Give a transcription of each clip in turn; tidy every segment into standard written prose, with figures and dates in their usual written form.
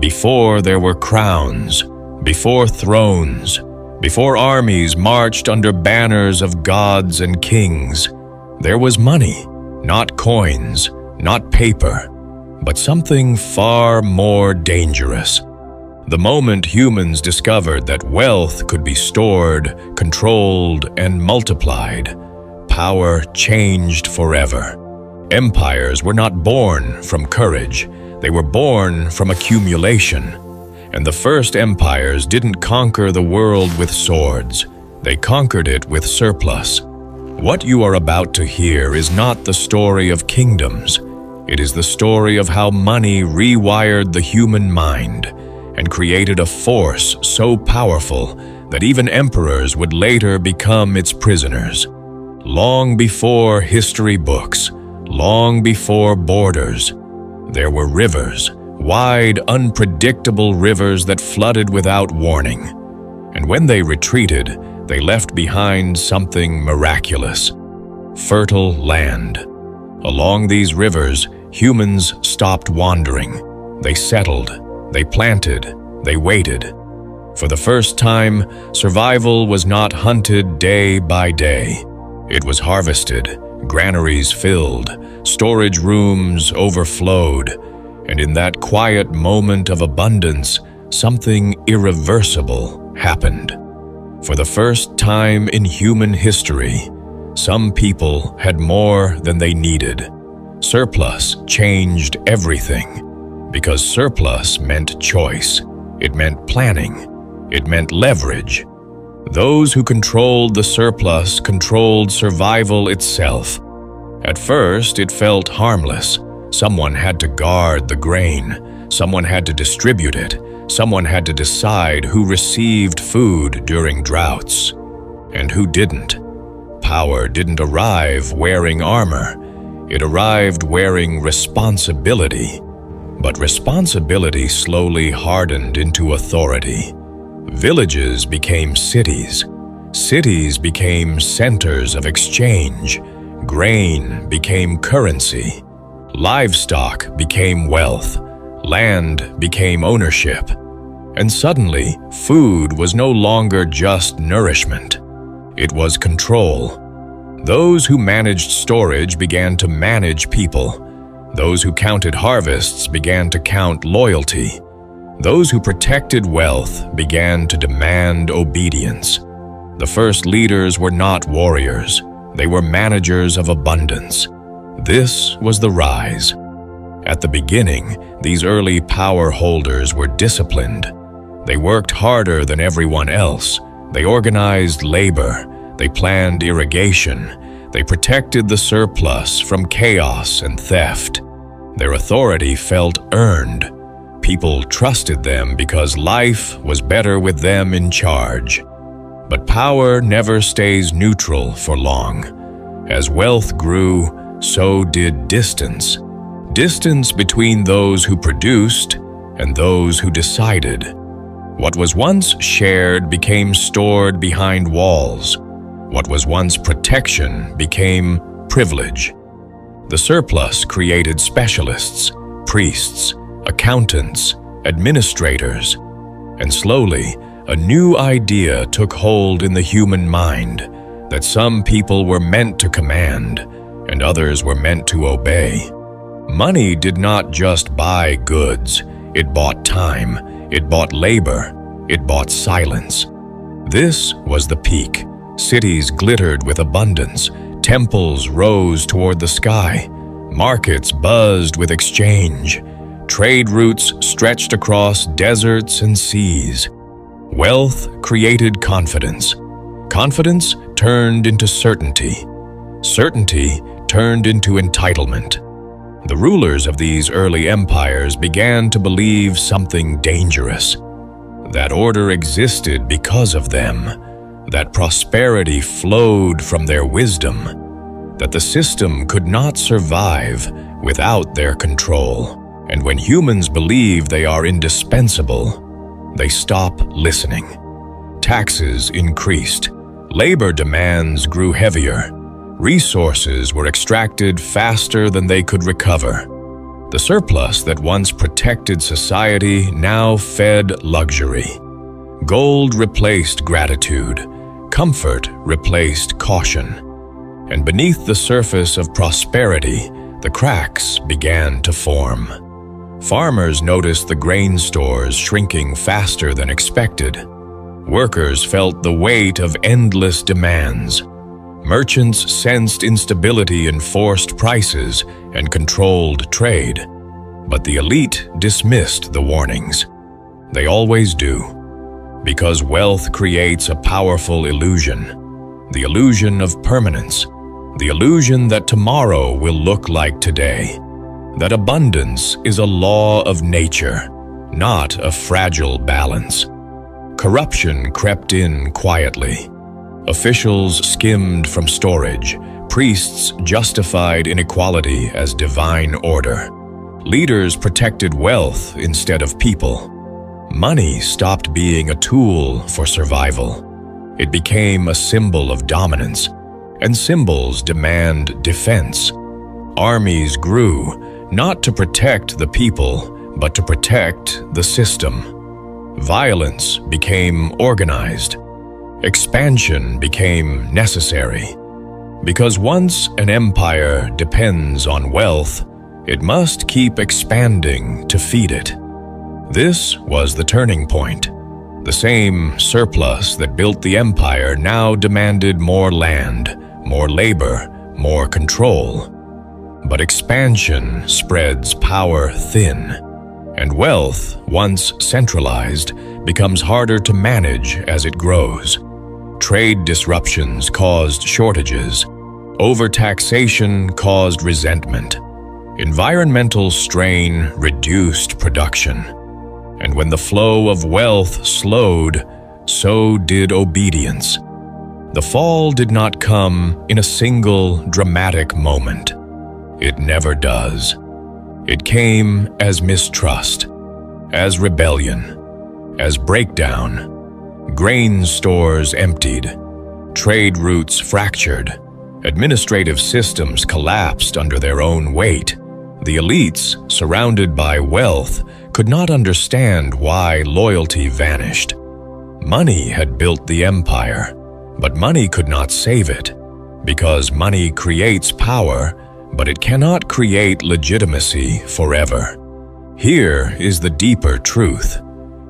Before there were crowns, before thrones, before armies marched under banners of gods and kings, there was money, not coins, not paper, but something far more dangerous. The moment humans discovered that wealth could be stored, controlled, and multiplied, power changed forever. Empires were not born from courage, they were born from accumulation. And the first empires didn't conquer the world with swords, they conquered it with surplus. What you are about to hear is not the story of kingdoms, it is the story of how money rewired the human mind and created a force so powerful that even emperors would later become its prisoners. Long before history books, long before borders, there were rivers, wide, unpredictable rivers that flooded without warning. And when they retreated, they left behind something miraculous: fertile land. Along these rivers, humans stopped wandering. They settled, they planted, they waited. For the first time, survival was not hunted day by day. It was harvested, granaries filled, storage rooms overflowed, and in that quiet moment of abundance, something irreversible happened. For the first time in human history, some people had more than they needed. Surplus changed everything, because surplus meant choice. It meant planning. It meant leverage. Those who controlled the surplus controlled survival itself. At first, it felt harmless. Someone had to guard the grain. Someone had to distribute it. Someone had to decide who received food during droughts and who didn't. Power didn't arrive wearing armor. It arrived wearing responsibility. But responsibility slowly hardened into authority. Villages became cities. Cities became centers of exchange. Grain became currency. Livestock became wealth. Land became ownership. And suddenly, food was no longer just nourishment. It was control. Those who managed storage began to manage people. Those who counted harvests began to count loyalty. Those who protected wealth began to demand obedience. The first leaders were not warriors. They were managers of abundance. This was the rise. At the beginning, these early power holders were disciplined. They worked harder than everyone else. They organized labor. They planned irrigation. They protected the surplus from chaos and theft. Their authority felt earned. People trusted them because life was better with them in charge. But power never stays neutral for long. As wealth grew, so did distance. Distance between those who produced and those who decided. What was once shared became stored behind walls. What was once protection became privilege. The surplus created specialists, priests, accountants, administrators, and slowly, a new idea took hold in the human mind, that some people were meant to command and others were meant to obey. Money did not just buy goods, it bought time, it bought labor, it bought silence. This was the peak. Cities glittered with abundance, temples rose toward the sky, markets buzzed with exchange, trade routes stretched across deserts and seas. Wealth created confidence. Confidence turned into certainty. Certainty turned into entitlement. The rulers of these early empires began to believe something dangerous. That order existed because of them, that prosperity flowed from their wisdom, that the system could not survive without their control. And when humans believe they are indispensable, they stop listening. Taxes increased. Labor demands grew heavier. Resources were extracted faster than they could recover. The surplus that once protected society now fed luxury. Gold replaced gratitude. Comfort replaced caution. And beneath the surface of prosperity, the cracks began to form. Farmers noticed the grain stores shrinking faster than expected. Workers felt the weight of endless demands. Merchants sensed instability in forced prices and controlled trade. But the elite dismissed the warnings. They always do. Because wealth creates a powerful illusion. The illusion of permanence. The illusion that tomorrow will look like today. That abundance is a law of nature, not a fragile balance. Corruption crept in quietly. Officials skimmed from storage. Priests justified inequality as divine order. Leaders protected wealth instead of people. Money stopped being a tool for survival. It became a symbol of dominance, and symbols demand defense. Armies grew, not to protect the people, but to protect the system. Violence became organized. Expansion became necessary. Because once an empire depends on wealth, it must keep expanding to feed it. This was the turning point. The same surplus that built the empire now demanded more land, more labor, more control. But expansion spreads power thin, and wealth, once centralized, becomes harder to manage as it grows. Trade disruptions caused shortages. Overtaxation caused resentment. Environmental strain reduced production. And when the flow of wealth slowed, so did obedience. The fall did not come in a single dramatic moment. It never does. It came as mistrust, as rebellion, as breakdown. Grain stores emptied, trade routes fractured, administrative systems collapsed under their own weight. The elites, surrounded by wealth, could not understand why loyalty vanished. Money had built the empire, but money could not save it, because money creates power, but it cannot create legitimacy forever. Here is the deeper truth.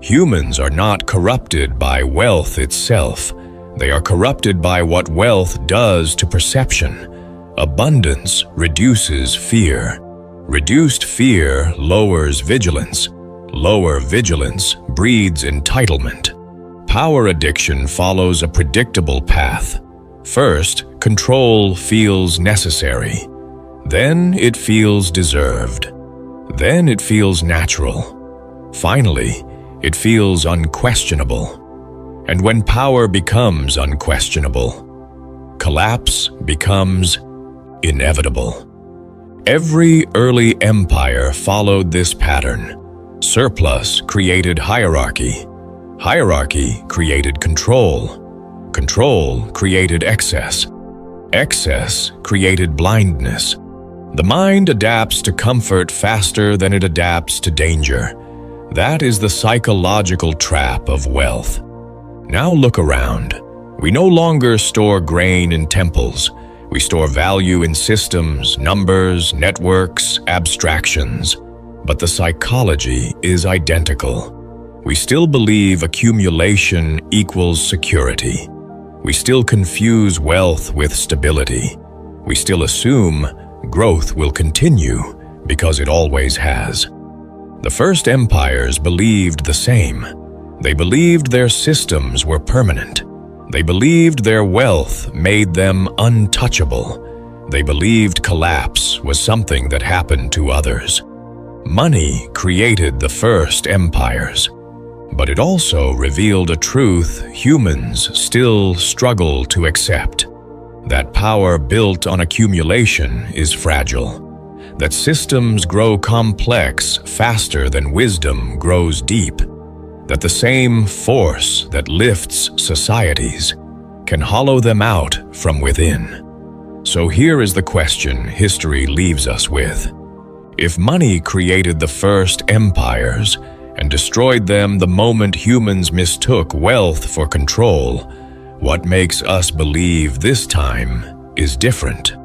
Humans are not corrupted by wealth itself. They are corrupted by what wealth does to perception. Abundance reduces fear. Reduced fear lowers vigilance. Lower vigilance breeds entitlement. Power addiction follows a predictable path. First, control feels necessary. Then it feels deserved. Then it feels natural. Finally, it feels unquestionable. And when power becomes unquestionable, collapse becomes inevitable. Every early empire followed this pattern. Surplus created hierarchy. Hierarchy created control. Control created excess. Excess created blindness. The mind adapts to comfort faster than it adapts to danger. That is the psychological trap of wealth. Now look around. We no longer store grain in temples. We store value in systems, numbers, networks, abstractions. But the psychology is identical. We still believe accumulation equals security. We still confuse wealth with stability. We still assume growth will continue because it always has. The first empires believed the same. They believed their systems were permanent. They believed their wealth made them untouchable. They believed collapse was something that happened to others. Money created the first empires, but it also revealed a truth humans still struggle to accept. That power built on accumulation is fragile. That systems grow complex faster than wisdom grows deep. That the same force that lifts societies can hollow them out from within. So here is the question history leaves us with. If money created the first empires and destroyed them the moment humans mistook wealth for control, what makes us believe this time is different?